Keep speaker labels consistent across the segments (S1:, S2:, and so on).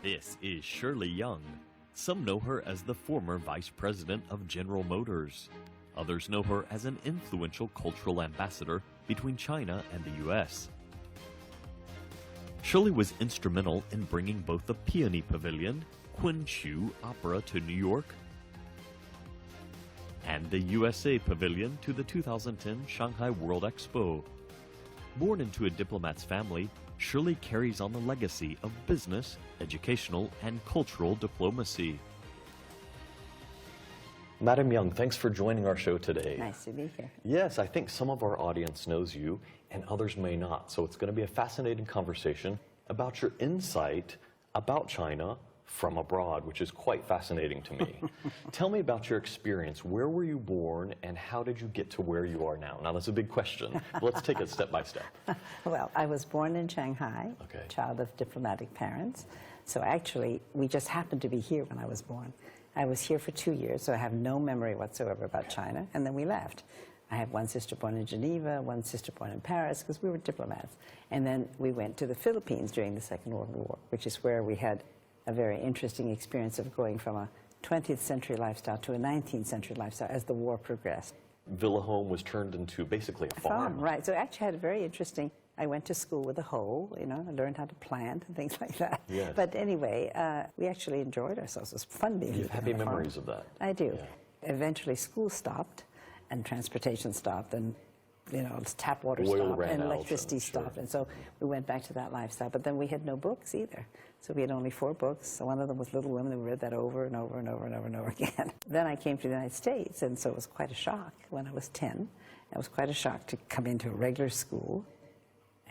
S1: This is Shirly Young. Some know her as the former vice president of General Motors. Others know her as an influential cultural ambassador between China and the U.S. Shirley was instrumental in bringing both the Peony Pavilion, Quinchu Opera to New York, and the USA Pavilion to the 2010 Shanghai World Expo. Born into a diplomat's family, Shirley carries on the legacy of business, educational, and cultural diplomacy. Madam Young, thanks for joining our show today.
S2: Nice to be here.
S1: Yes, I think some of our audience knows you and others may not. So it's going to be a fascinating conversation about your insight about China from abroad, which is quite fascinating to me. Tell me about your experience. Where were you born and how did you get to where you are now? Now, that's a big question. Let's take it step by step.
S2: Well, I was born in Shanghai,
S1: Okay.
S2: Child of diplomatic parents. So actually, we just happened to be here when I was born. I was here for 2 years, so I have no memory whatsoever about China, and then we left. I have one sister born in Geneva, one sister born in Paris, because we were diplomats. And then we went to the Philippines during the Second World War, which is where we had a very interesting experience of going from a 20th century lifestyle to a 19th century lifestyle as the war progressed.
S1: Villa Home was turned into basically a farm.
S2: Right. So actually I had a very interesting, I went to school with a hoe, you know, I learned how to plant and things like that.
S1: Yes.
S2: But anyway, we actually enjoyed ourselves. It was fun being
S1: You have happy memories of that.
S2: I do.
S1: Yeah.
S2: Eventually school stopped and transportation stopped and, you know, tap water
S1: Oil
S2: stopped
S1: ran
S2: and
S1: out
S2: electricity
S1: and,
S2: stopped.
S1: sure.
S2: And so we went back to that lifestyle. But then we had no books either. So we had only 4 books. So one of them was Little Women, and we read that over and over and over and over and over again. Then I came to the United States, and so it was quite a shock when I was 10. It was quite a shock to come into a regular school.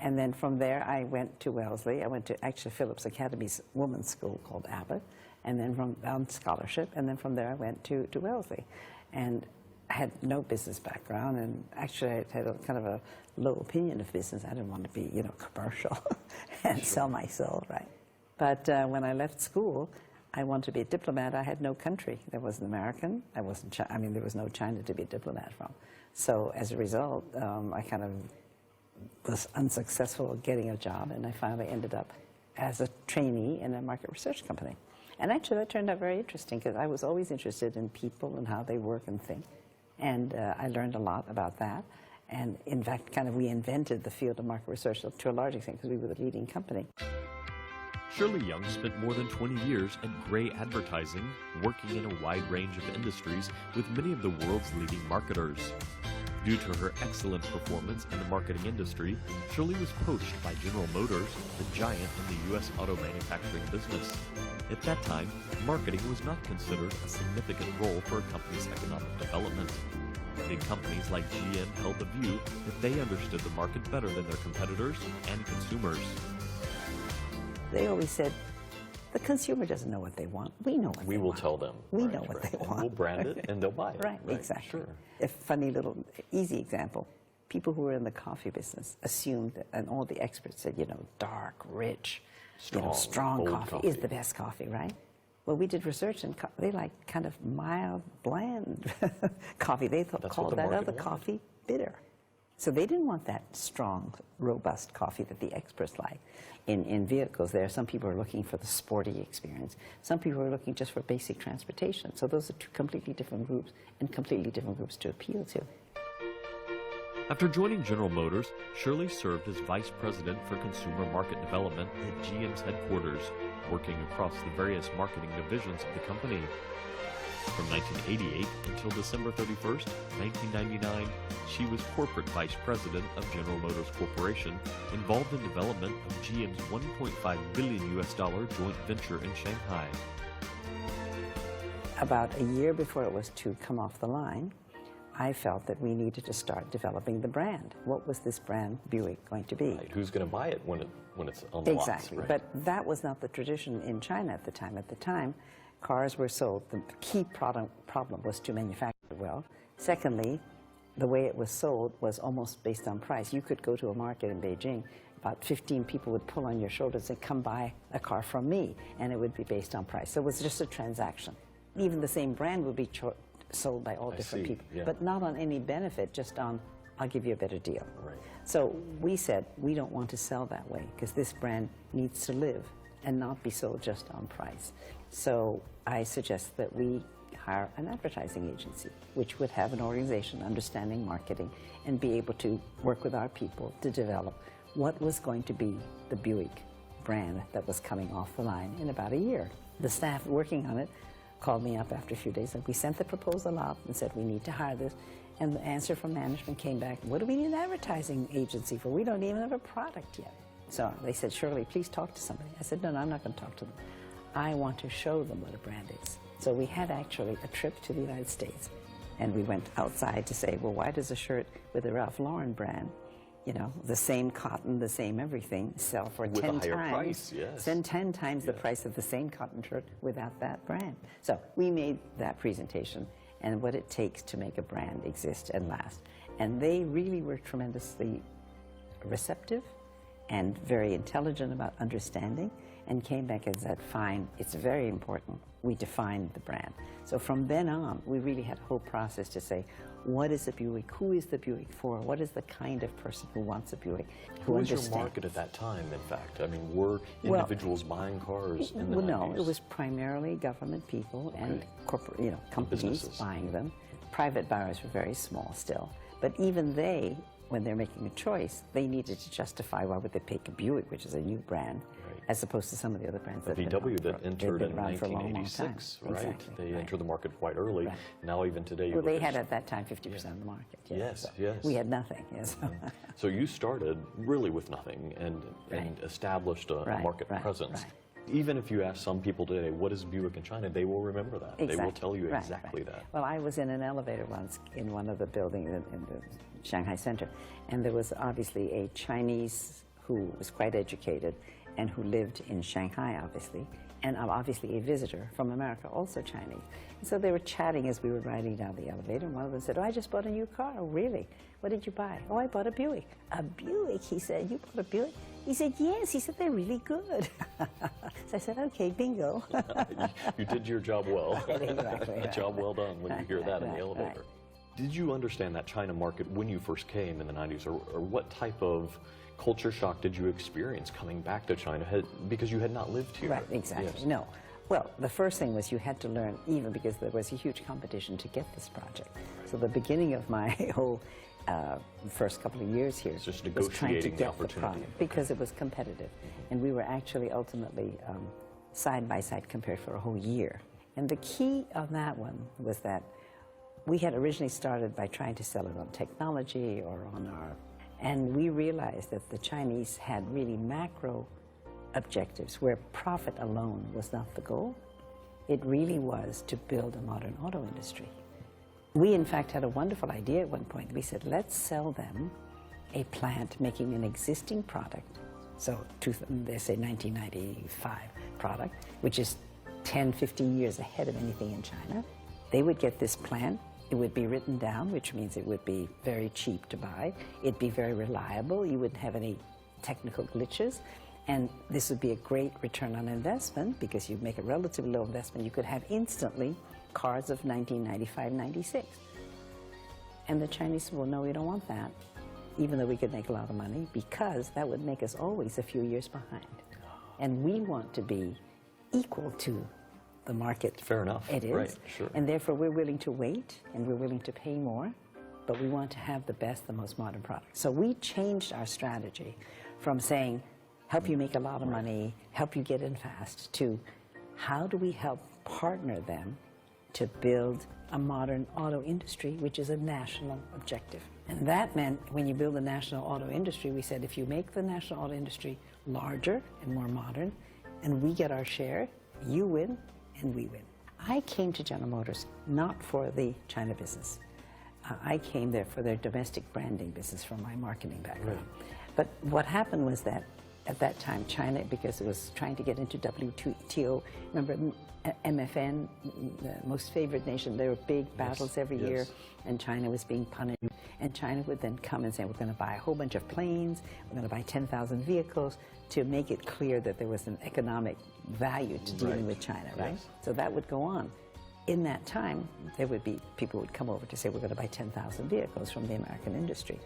S2: And then from there, I went to Wellesley. I went to actually Phillips Academy's women's school called Abbott, and then on scholarship. And then from there, I went to Wellesley. And I had no business background, and actually I had a kind of a low opinion of business. I didn't want to be, you know, commercial and sell my soul, right? But when I left school, I wanted to be a diplomat. I had no country. There was an American. I wasn't. I mean, there was no China to be a diplomat from. So as a result, I kind of was unsuccessful at getting a job, and I finally ended up as a trainee in a market research company. And actually, that turned out very interesting because I was always interested in people and how they work and think. And I learned a lot about that. And in fact, kind of we invented the field of market research to a large extent because we were the leading company.
S1: Shirley Young spent more than 20 years at Gray Advertising, working in a wide range of industries with many of the world's leading marketers. Due to her excellent performance in the marketing industry, Shirley was poached by General Motors, the giant in the U.S. auto manufacturing business. At that time, marketing was not considered a significant role for a company's economic development. Big companies like GM held the view that they understood the market better than their competitors and consumers.
S2: They always said, the consumer doesn't know what they want. We know what they want.
S1: We will tell them.
S2: We know what they want.
S1: We'll brand it and they'll buy it.
S2: Right, exactly.
S1: Sure.
S2: A funny little, easy example. People who were in the coffee business assumed, that, and all the experts said, you know, dark, rich, strong coffee is the best coffee, right? Well, we did research, and they like kind of mild, bland coffee. They called that other coffee bitter. So they didn't want that strong, robust coffee that the experts like. In vehicles, there, some people are looking for the sporty experience. Some people are looking just for basic transportation. So those are 2 completely different groups, and completely different groups to appeal to.
S1: After joining General Motors, Shirley served as Vice President for Consumer Market Development at GM's headquarters, working across the various marketing divisions of the company. From 1988 until December 31st, 1999, she was Corporate Vice President of General Motors Corporation, involved in development of GM's $1.5 billion joint venture in Shanghai.
S2: About a year before it was to come off the line, I felt that we needed to start developing the brand. What was this brand Buick going to be?
S1: Right. Who's going to buy it when it's on the lots?
S2: Exactly.
S1: Right?
S2: But that was not the tradition in China at the time. At the time, cars were sold. The key problem was to manufacture well. Secondly, the way it was sold was almost based on price. You could go to a market in Beijing, about 15 people would pull on your shoulders and come buy a car from me, and it would be based on price. So it was just a transaction. Even the same brand would be sold by all different people, but not on any benefit, just on, I'll give you a better deal.
S1: Right.
S2: So we said, we don't want to sell that way, because this brand needs to live and not be sold just on price. So I suggest that we hire an advertising agency, which would have an organization understanding marketing and be able to work with our people to develop what was going to be the Buick brand that was coming off the line in about a year. The staff working on it called me up after a few days and we sent the proposal out and said we need to hire this. And the answer from management came back, what do we need an advertising agency for? We don't even have a product yet. So they said, Shirley, please talk to somebody. I said, no, I'm not going to talk to them. I want to show them what a brand is. So we had actually a trip to the United States, and we went outside to say, well, why does a shirt with a Ralph Lauren brand, you know, the same cotton, the same everything, sell for
S1: with
S2: 10
S1: a higher
S2: times,
S1: price, yes.
S2: 10 times the price of the same cotton shirt without that brand? So we made that presentation and what it takes to make a brand exist and last. And they really were tremendously receptive and very intelligent about understanding, and came back and said, fine, it's very important. We defined the brand. So from then on, we really had a whole process to say, what is a Buick? Who is the Buick for? What is the kind of person who wants a Buick?
S1: Who was your market at that time, in fact? I mean, were individuals buying cars in the 90s?
S2: No, it was primarily government people and corporate, you know, companies buying them. Private buyers were very small still. But even they, when they're making a choice, they needed to justify why would they pick a Buick, which is a new brand, as opposed to some of the other brands.
S1: The VW that entered in 1986, right?
S2: Exactly,
S1: they entered the market quite early.
S2: Right.
S1: Now even today,
S2: well, they had at that time 50% of the market.
S1: Yes,
S2: so
S1: yes.
S2: We had nothing. Yes.
S1: So you started really with nothing and established a market presence.
S2: Right.
S1: Even if you ask some people today, what is Buick in China, they will remember that.
S2: Exactly.
S1: They will tell you exactly that.
S2: Well, I was in an elevator once in one of the buildings in the Shanghai Center, and there was obviously a Chinese who was quite educated and who lived in Shanghai, obviously, and obviously a visitor from America, also Chinese. And so they were chatting as we were riding down the elevator, and one of them said, oh, I just bought a new car. Oh, really? What did you buy? Oh, I bought a Buick. A Buick? He said, you bought a Buick? He said, yes. He said, they're really good. So I said, okay, bingo.
S1: You did your job well.
S2: Exactly.
S1: Job well done when you hear that in the elevator. Did you understand that China market when you first came in the 90s, or what type of culture shock did you experience coming back to China because you had not lived here?
S2: Right, exactly. Yes. No. Well, the first thing was you had to learn, even because there was a huge competition to get this project. So the beginning of my whole first couple of years here was trying to get the product because it was competitive. And we were actually ultimately side by side compared for a whole year. And the key on that one was that we had originally started by trying to sell it on technology or on our, and we realized that the Chinese had really macro objectives where profit alone was not the goal. It really was to build a modern auto industry. We, in fact, had a wonderful idea at one point. We said, let's sell them a plant making an existing product. So they say 1995 product, which is 10, 15 years ahead of anything in China. They would get this plant. It would be written down, which means it would be very cheap to buy. It'd be very reliable. You wouldn't have any technical glitches. And this would be a great return on investment because you make a relatively low investment. You could have instantly cars of 1995, 96. And the Chinese said, well, no, we don't want that, even though we could make a lot of money, because that would make us always a few years behind. And we want to be equal to the market.
S1: Fair enough.
S2: It is.
S1: Right, sure.
S2: And therefore, we're willing to wait, and we're willing to pay more, but we want to have the best, the most modern product. So we changed our strategy from saying, help you make a lot of money, help you get in fast, to how do we help partner them to build a modern auto industry, which is a national objective. And that meant when you build a national auto industry, we said if you make the national auto industry larger and more modern, and we get our share, you win and we win. I came to General Motors not for the China business. I came there for their domestic branding business from my marketing background. Right. But what happened was that at that time, China, because it was trying to get into WTO, remember MFN, the most favored nation, there were big battles every year, and China was being punished. And China would then come and say, we're going to buy a whole bunch of planes, we're going to buy 10,000 vehicles, to make it clear that there was an economic value to dealing with China, right? Yes. So that would go on. In that time, there would be, people would come over to say, we're going to buy 10,000 vehicles from the American industry.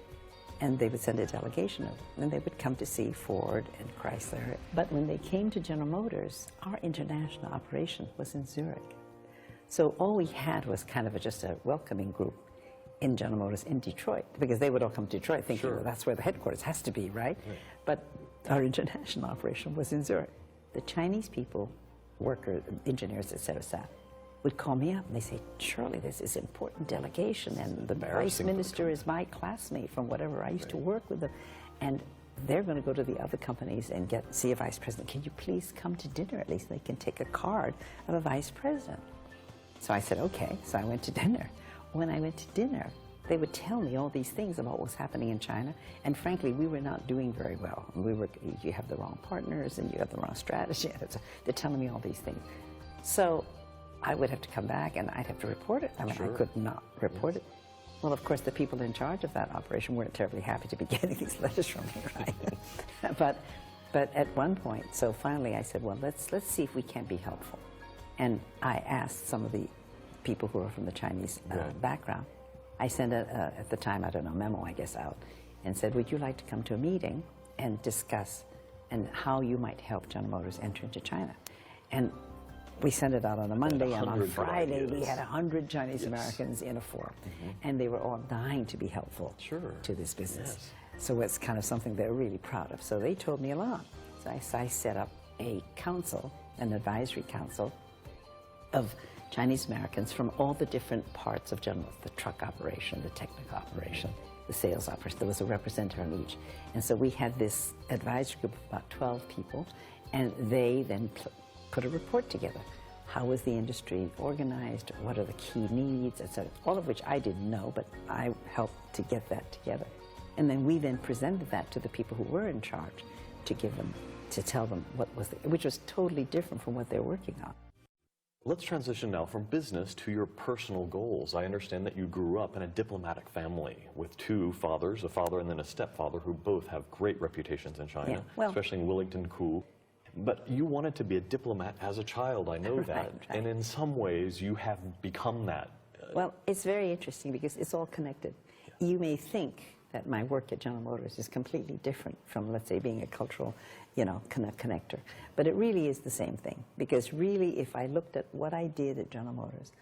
S2: and they would send a delegation of them, and they would come to see Ford and Chrysler. But when they came to General Motors, our international operation was in Zurich. So all we had was kind of just a welcoming group in General Motors in Detroit, because they would all come to Detroit thinking,
S1: Sure.
S2: well, that's where the headquarters has to be, right? But our international operation was in Zurich. The Chinese people, workers, engineers, et cetera, would call me up and they say, Shirley, there's this important delegation, and the vice minister is my classmate from whatever. I used to work with them. And they're going to go to the other companies and see a vice president. Can you please come to dinner? At least they can take a card of a vice president. So I said, okay. So I went to dinner. When I went to dinner, they would tell me all these things about what was happening in China. And frankly, we were not doing very well. You have the wrong partners and you have the wrong strategy. They're telling me all these things. So I would have to come back and I'd have to report it. I mean,
S1: Sure.
S2: I could not report it. Well, of course, the people in charge of that operation weren't terribly happy to be getting these letters from me, right? but at one point, so finally I said, well, let's see if we can't be helpful. And I asked some of the people who were from the Chinese background. I sent, at the time, I don't know, memo, I guess, out and said, would you like to come to a meeting and discuss and how you might help General Motors enter into China? And we sent it out on a Monday, and on Friday we had 100 Chinese Americans in a forum. And they were all dying to be helpful to this business. So it's kind of something they're really proud of. So they told me a lot. So I set up a council, an advisory council of Chinese Americans from all the different parts of General Motors, the truck operation, the technical operation, the sales operation. There was a representative on each. And so we had this advisory group of about 12 people, and they then put a report together. How was the industry organized? What are the key needs, etc. All of which I didn't know, but I helped to get that together. And then we then presented that to the people who were in charge to give them, to tell them what was, which was totally different from what they're working on.
S1: Let's transition now from business to your personal goals. I understand that you grew up in a diplomatic family with two fathers, a father and then a stepfather, who both have great reputations in China, especially in Wellington Koo. But you wanted to be a diplomat as a child, I know that.
S2: Right.
S1: And in some ways, you have become that.
S2: Well, it's very interesting because it's all connected. You may think that my work at General Motors is completely different from, let's say, being a cultural, connector. But it really is the same thing. Because really, if I looked at what I did at General Motors,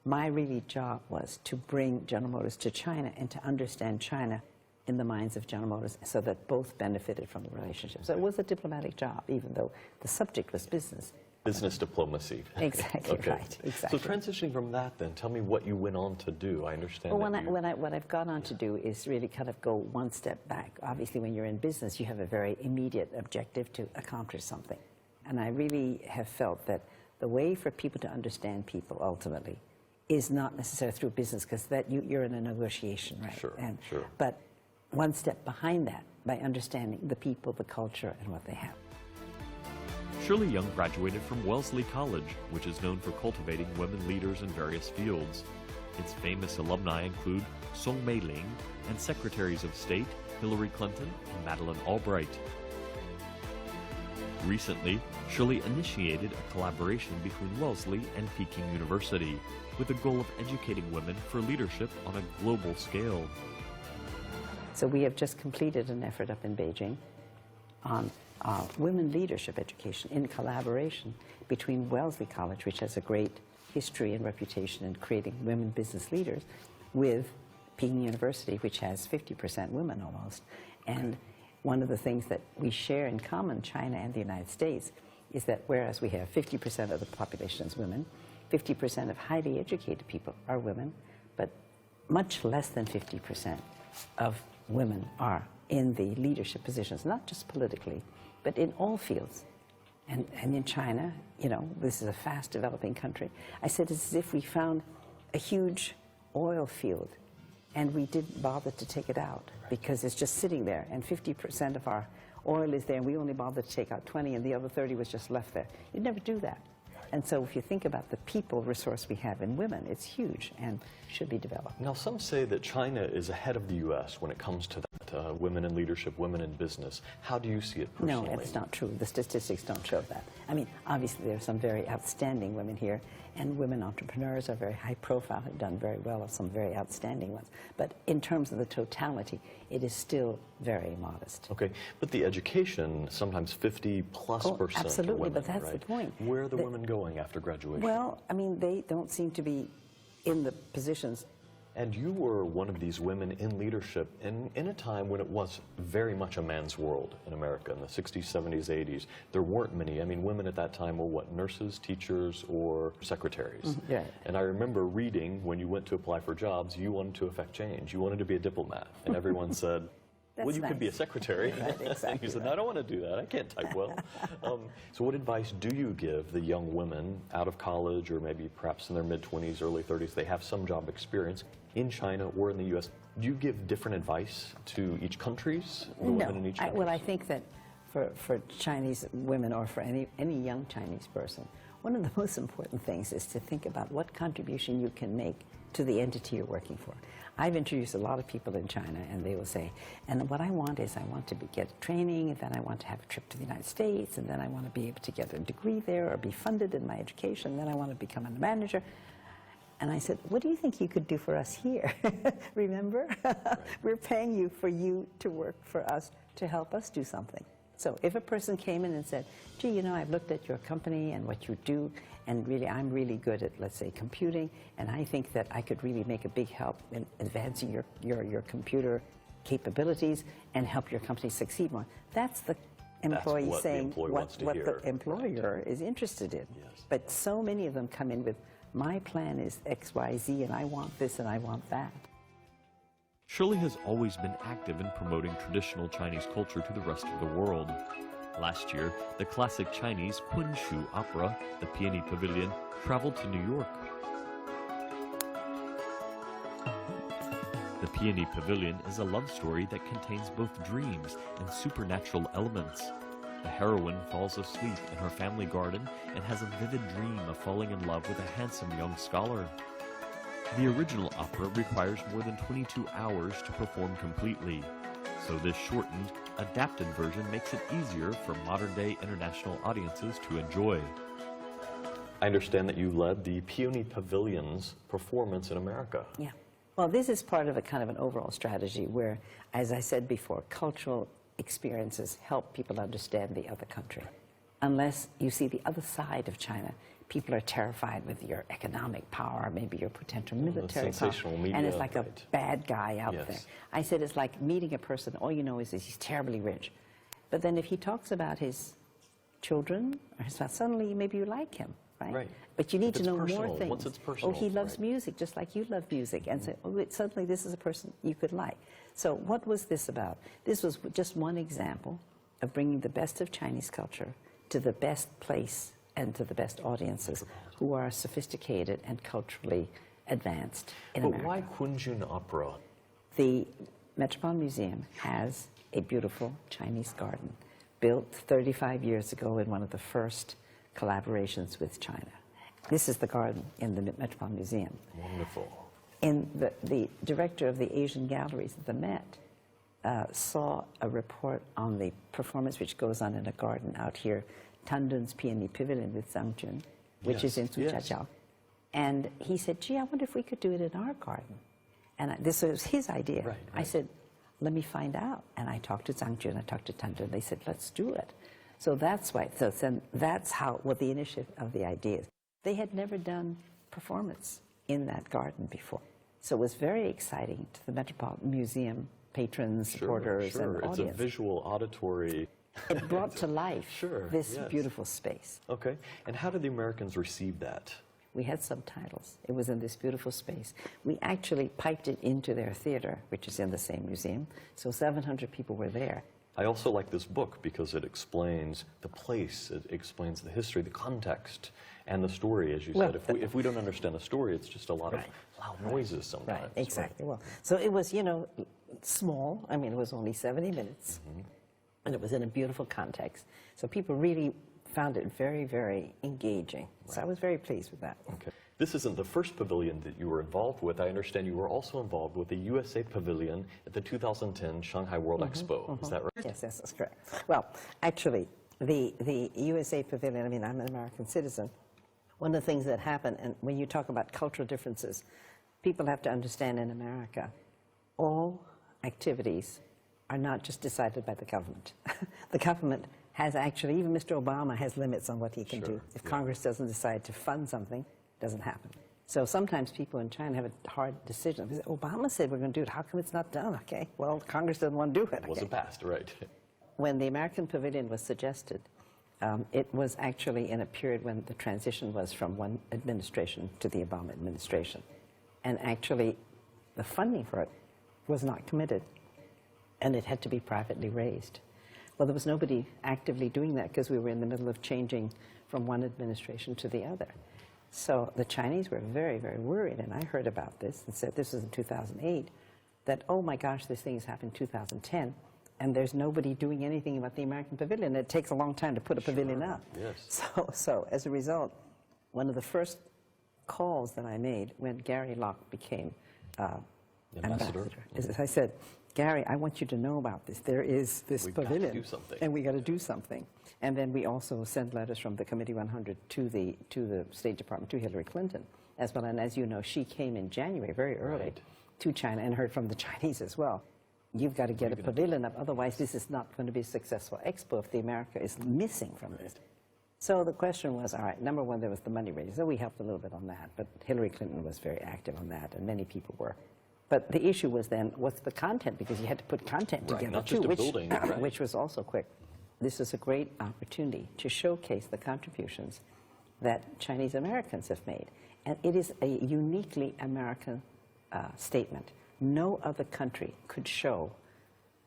S2: my really job was to bring General Motors to China and to understand China in the minds of General Motors so that both benefited from the relationship. So it was a diplomatic job, even though the subject was business.
S1: Business diplomacy.
S2: Exactly, right, exactly.
S1: So transitioning from that then, tell me what you went on to do. I understand
S2: what I've gone on to do is really kind of go one step back. Obviously, when you're in business, you have a very immediate objective to accomplish something. And I really have felt that the way for people to understand people ultimately is not necessarily through business, because that you're in a negotiation, right?
S1: Sure, sure.
S2: But one step behind that, by understanding the people, the culture, and what they have.
S1: Shirly Young graduated from Wellesley College, which is known for cultivating women leaders in various fields. Its famous alumni include Song Mei-ling and Secretaries of State Hillary Clinton and Madeleine Albright. Recently, Shirley initiated a collaboration between Wellesley and Peking University with the goal of educating women for leadership on a global scale.
S2: So we have just completed an effort up in Beijing on women leadership education in collaboration between Wellesley College, which has a great history and reputation in creating women business leaders, with Peking University, which has 50% women almost. And one of the things that we share in common, China and the United States, is that whereas we have 50% of the population is women, 50% of highly educated people are women, but much less than 50% of women are in the leadership positions, not just politically, but in all fields. And in China, this is a fast developing country. I said it's as if we found a huge oil field and we didn't bother to take it out because it's just sitting there, and 50% of our oil is there and we only bothered to take out 20 and the other 30 was just left there. You'd never do that. And so if you think about the people resource we have in women, it's huge and should be developed.
S1: Now, some say that China is ahead of the U.S. when it comes to that women in leadership, women in business. How do you see it personally?
S2: No, it's not true. The statistics don't show that. I mean, obviously there are some very outstanding women here, and women entrepreneurs are very high profile, have done very well, some very outstanding ones. But in terms of the totality, it is still very modest.
S1: Okay, but the education, sometimes 50+%
S2: absolutely,
S1: women,
S2: but that's
S1: right?
S2: the point.
S1: Where are the women going after graduation?
S2: Well, I mean, they don't seem to be in the positions.
S1: And you were one of these women in leadership in a time when it was very much a man's world in America, in the 60s, 70s, 80s. There weren't many. I mean, women at that time were what, nurses, teachers, or secretaries?
S2: Right.
S1: And I remember reading when you went to apply for jobs, you wanted to affect change. You wanted to be a diplomat. And everyone said, well, you could be a secretary.
S2: Right, exactly.
S1: You said, no, I don't want to do that. I can't type well. So what advice do you give the young women out of college, or maybe perhaps in their mid-20s, early 30s, they have some job experience in China or in the U.S.? Do you give different advice to each country's, the women in each country?
S2: Well, I think that for Chinese women, or for any young Chinese person, one of the most important things is to think about what contribution you can make to the entity you're working for. I've introduced a lot of people in China, and they will say, and what I want is I want to get training, and then I want to have a trip to the United States, and then I want to be able to get a degree there or be funded in my education, and then I want to become a manager. And I said, what do you think you could do for us here? Remember? Right. We're paying you to work for us, to help us do something. So if a person came in and said, gee, you know, I've looked at your company and what you do, and really, I'm really good at, let's say, computing, and I think that I could really make a big help in advancing your computer capabilities and help your company succeed more. That's the employee saying what the employer is interested in.
S1: Yes.
S2: But so many of them come in with, my plan is X, Y, Z, and I want this and I want that.
S1: Shirley has always been active in promoting traditional Chinese culture to the rest of the world. Last year, the classic Chinese Kunshu opera, The Peony Pavilion, traveled to New York. The Peony Pavilion is a love story that contains both dreams and supernatural elements. The heroine falls asleep in her family garden and has a vivid dream of falling in love with a handsome young scholar. The original opera requires more than 22 hours to perform completely, so this shortened, adapted version makes it easier for modern-day international audiences to enjoy. I understand that you led the Peony Pavilion's performance in America.
S2: Yeah. Well, this is part of a kind of an overall strategy where, as I said before, cultural experiences help people understand the other country. Unless you see the other side of China, people are terrified with your economic power, maybe your potential military
S1: sensational
S2: power,
S1: media,
S2: and it's like
S1: right.
S2: a bad guy out there. I said it's like meeting a person, all you know is he's terribly rich. But then if he talks about his children or his spouse, suddenly maybe you like him, right?
S1: Right.
S2: But you need to know
S1: personal,
S2: more things.
S1: once it's personal,
S2: he loves
S1: right.
S2: music just like you love music. And so suddenly this is a person you could like. So what was this about? This was just one example of bringing the best of Chinese culture to the best place and to the best audiences who are sophisticated and culturally advanced in America.
S1: But why Kunjun Opera?
S2: The Metropolitan Museum has a beautiful Chinese garden built 35 years ago in one of the first collaborations with China. This is the garden in the Metropolitan Museum.
S1: Wonderful.
S2: And the director of the Asian galleries at the Met saw a report on the performance which goes on in a garden out here, Tandun's Peony Pavilion with Zhang Jun, which is in Zujiajiao. And he said, gee, I wonder if we could do it in our garden. And this was his idea.
S1: Right.
S2: I said, let me find out. And I talked to Zhang Jun, I talked to Tandun. They said, let's do it. So that's why, that's what the initiative of the idea is. They had never done performance in that garden before. So it was very exciting to the Metropolitan Museum patrons, supporters, and audience.
S1: It's a visual, auditory...
S2: It brought to life this beautiful space.
S1: Okay. And how did the Americans receive that?
S2: We had subtitles. It was in this beautiful space. We actually piped it into their theater, which is in the same museum. So 700 people were there.
S1: I also like this book because it explains the place, it explains the history, the context, and the story, as you said. If we don't understand the story, it's just a lot of loud noises sometimes.
S2: Right, exactly. Well, so it was, small. I mean, it was only 70 minutes. And it was in a beautiful context. So people really found it very, very engaging. So I was very pleased with that.
S1: Okay. This isn't the first pavilion that you were involved with. I understand you were also involved with the USA Pavilion at the 2010 Shanghai World Expo. Is that right?
S2: Yes, that's correct. Well, actually, the USA Pavilion, I mean, I'm an American citizen. One of the things that happened, and when you talk about cultural differences, people have to understand in America, all activities are not just decided by the government. The government has actually, even Mr. Obama has limits on what he can do. If Congress doesn't decide to fund something, it doesn't happen. So sometimes people in China have a hard decision. They say, Obama said we're going to do it. How come it's not done? Okay, well, Congress doesn't want to do it.
S1: It wasn't passed, right.
S2: When the American Pavilion was suggested, it was actually in a period when the transition was from one administration to the Obama administration. And actually, the funding for it was not committed, and it had to be privately raised. Well, there was nobody actively doing that because we were in the middle of changing from one administration to the other. So the Chinese were very, very worried, and I heard about this and said, this was in 2008, that, oh my gosh, this thing has happened in 2010, and there's nobody doing anything about the American Pavilion. It takes a long time to put a pavilion up.
S1: Yes.
S2: So as a result, one of the first calls that I made when Gary Locke became ambassador is I said, Gary, I want you to know about this. There is this pavilion,
S1: got to do something.
S2: And we got to do something. And then we also sent letters from the Committee 100 to the State Department, to Hillary Clinton, as well. And as you know, she came in January, very early, to China and heard from the Chinese as well. You've got to get a pavilion up, otherwise this is not going to be a successful expo if the America is missing from this. So the question was, all right, number one, there was the money raising. So we helped a little bit on that, but Hillary Clinton was very active on that, and many people were. But the issue was then, what's the content? Because you had to put content together,
S1: not just
S2: too,
S1: a building,
S2: which was also quick. This is a great opportunity to showcase the contributions that Chinese Americans have made. And it is a uniquely American statement. No other country could show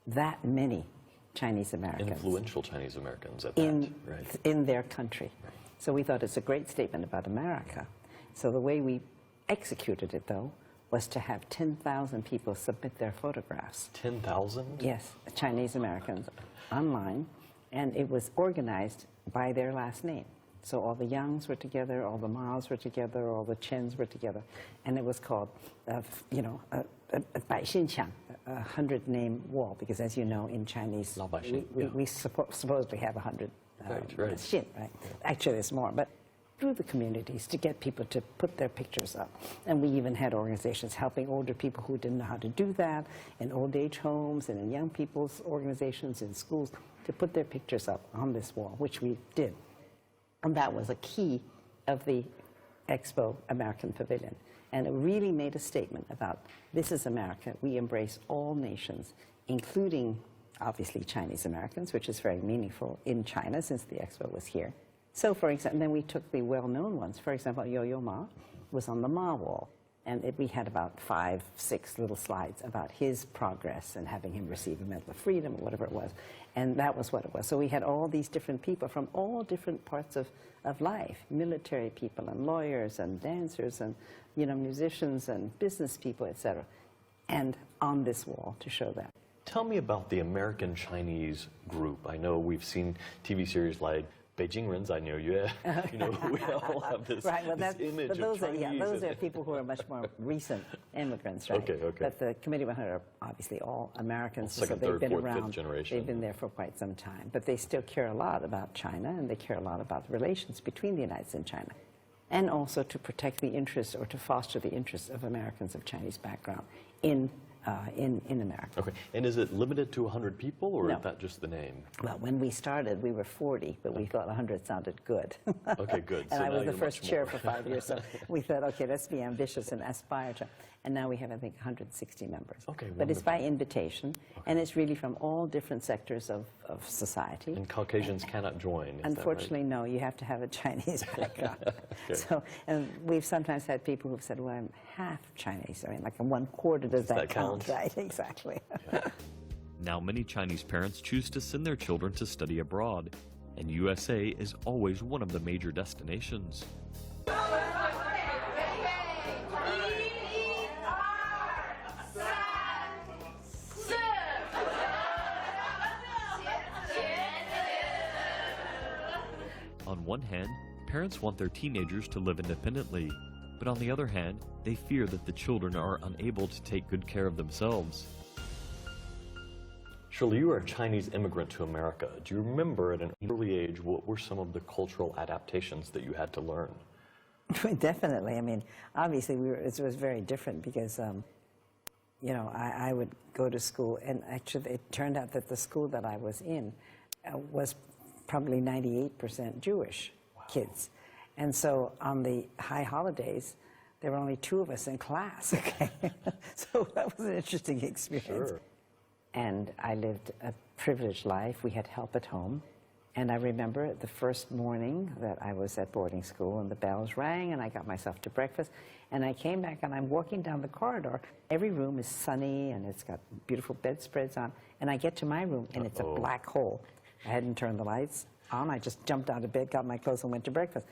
S2: that many Chinese Americans.
S1: Influential Chinese Americans at that, right.
S2: In their country. Right. So we thought it's a great statement about America. So the way we executed it, though, was to have 10,000 people submit their photographs.
S1: 10,000?
S2: Yes, Chinese Americans online, and it was organized by their last name. So all the Youngs were together, all the Maos were together, all the Chens were together, and it was called, a 100-name wall, because as you know, in Chinese, we supposedly have 100 xin, right? Actually, there's more, but through the communities to get people to put their pictures up. And we even had organizations helping older people who didn't know how to do that in old age homes and in young people's organizations in schools to put their pictures up on this wall, which we did. And that was a key of the Expo American Pavilion. And it really made a statement about, this is America. We embrace all nations, including, obviously, Chinese Americans, which is very meaningful in China since the Expo was here. So, for example, then we took the well-known ones. For example, Yo-Yo Ma was on the Ma wall, and we had about 5, 6 little slides about his progress and having him receive a Medal of Freedom or whatever it was. And that was what it was. So we had all these different people from all different parts of life, military people and lawyers and dancers and, musicians and business people, etc., and on this wall to show that.
S1: Tell me about the American Chinese group. I know we've seen TV series like Beijing Ren Zai Niu Yue. We all have this, this image
S2: but those
S1: of Chinese.
S2: Those are people who are much more recent immigrants, right?
S1: Okay.
S2: But the Committee 100 are obviously all Americans,
S1: second,
S2: so they've
S1: third,
S2: been
S1: fourth,
S2: around.
S1: fifth generation.
S2: They've been there for quite some time. But they still care a lot about China, and they care a lot about the relations between the United States and China, and also to protect the interests or to foster the interests of Americans of Chinese background in America.
S1: Okay, and is it limited to 100 people, or
S2: No.
S1: is that just the name?
S2: Well, when we started, we were 40, but we thought 100 sounded good.
S1: Okay, good.
S2: And
S1: So
S2: I was
S1: now
S2: the
S1: you're
S2: first
S1: much
S2: chair
S1: more.
S2: for 5 years, so we thought, okay, let's be ambitious and aspire to. And now we have, I think, 160 members.
S1: Okay,
S2: but it's by
S1: wonderful.
S2: invitation, and it's really from all different sectors of society.
S1: And Caucasians cannot join, is
S2: Unfortunately, no. You have to have a Chinese background.
S1: Okay.
S2: So, and we've sometimes had people who've said, well, I'm half Chinese. I mean, like 1/4, does that count?
S1: count?
S2: Right, exactly.
S1: Now many Chinese parents choose to send their children to study abroad, and USA is always one of the major destinations. On one hand, parents want their teenagers to live independently. But on the other hand, they fear that the children are unable to take good care of themselves. Shirley, you were a Chinese immigrant to America. Do you remember at an early age what were some of the cultural adaptations that you had to learn?
S2: Definitely. I mean, obviously, it was very different because, you know, I would go to school, and actually it turned out that the school that I was in was probably 98% Jewish kids. And so on the high holidays, there were only 2 of us in class, okay? So that was an interesting experience.
S1: Sure.
S2: And I lived a privileged life. We had help at home. And I remember the first morning that I was at boarding school and the bells rang and I got myself to breakfast. And I came back and I'm walking down the corridor. Every room is sunny and it's got beautiful bedspreads on. And I get to my room and it's a black hole. I hadn't turned the lights on. I just jumped out of bed, got my clothes and went to breakfast.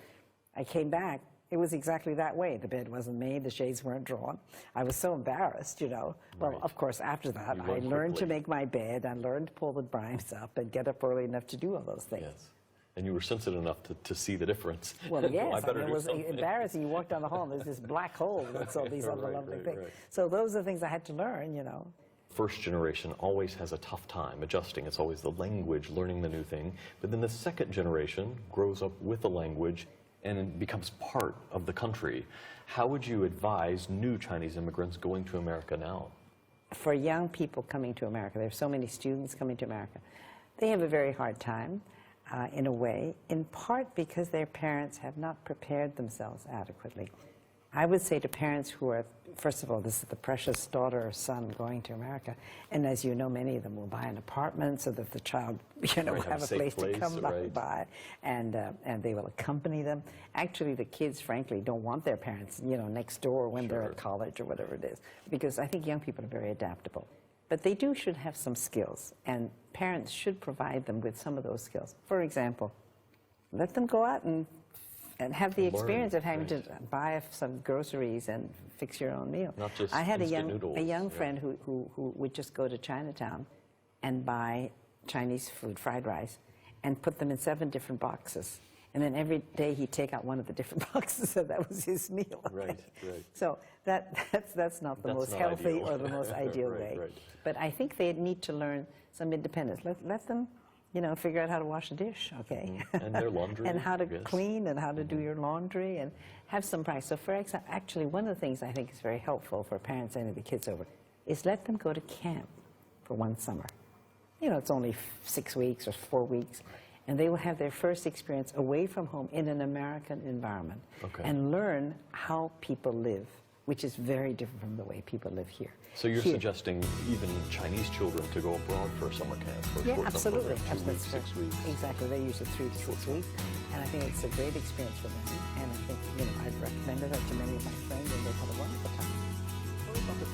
S2: I came back. It was exactly that way. The bed wasn't made, the shades weren't drawn. I was so embarrassed, you know. Well,
S1: Right.
S2: of course, after that, I learned to make my bed, I learned to pull the blinds up and get up early enough to do all those things.
S1: Yes. And you were sensitive enough to see the difference.
S2: Well, yes,
S1: I better
S2: it
S1: do
S2: was
S1: something.
S2: embarrassing. You walk down the hall and there's this black hole that's all these other lovely things.
S1: Right.
S2: So those are the things I had to learn, you know.
S1: First generation always has a tough time adjusting. It's always the language, learning the new thing. But then the second generation grows up with the language and it becomes part of the country. How would you advise new Chinese immigrants going to America now?
S2: For young people coming to America, there are so many students coming to America, they have a very hard time, in a way, in part because their parents have not prepared themselves adequately. I would say to parents who are, first of all, this is the precious daughter or son going to America, and as you know, many of them will buy an apartment so that the child, you know, will have a place to come by, and they will accompany them. Actually, the kids, frankly, don't want their parents, you know, next door when they're at college or whatever it is, because I think young people are very adaptable. But they should have some skills, and parents should provide them with some of those skills. For example, let them go out and have the experience of having to buy some groceries and fix your own meal.
S1: Not just
S2: I had a
S1: instant
S2: young friend who would just go to Chinatown and buy Chinese food, fried rice, and put them in 7 different boxes. And then every day he'd take out one of the different boxes, so that was his meal.
S1: Right.
S2: So that's not the most healthy or the most ideal way.
S1: Right.
S2: But I think they need to learn some independence. Let them, you know, figure out how to wash a dish, okay?
S1: And their laundry.
S2: And how to clean and how to do your laundry and have some practice. So for example, actually one of the things I think is very helpful for parents sending the kids over is let them go to camp for one summer. You know, it's only 6 weeks or 4 weeks. And they will have their first experience away from home in an American environment and learn how people live, which is very different from the way people live here.
S1: So you're suggesting even Chinese children to go abroad for a summer camp? For
S2: Yeah, absolutely.
S1: 2 weeks, 6 weeks.
S2: Exactly. They're usually 3 to 6 weeks. And I think it's a great experience for them. And I think, you know, I've recommended that to many of my friends, and they've had a wonderful time.
S1: What about the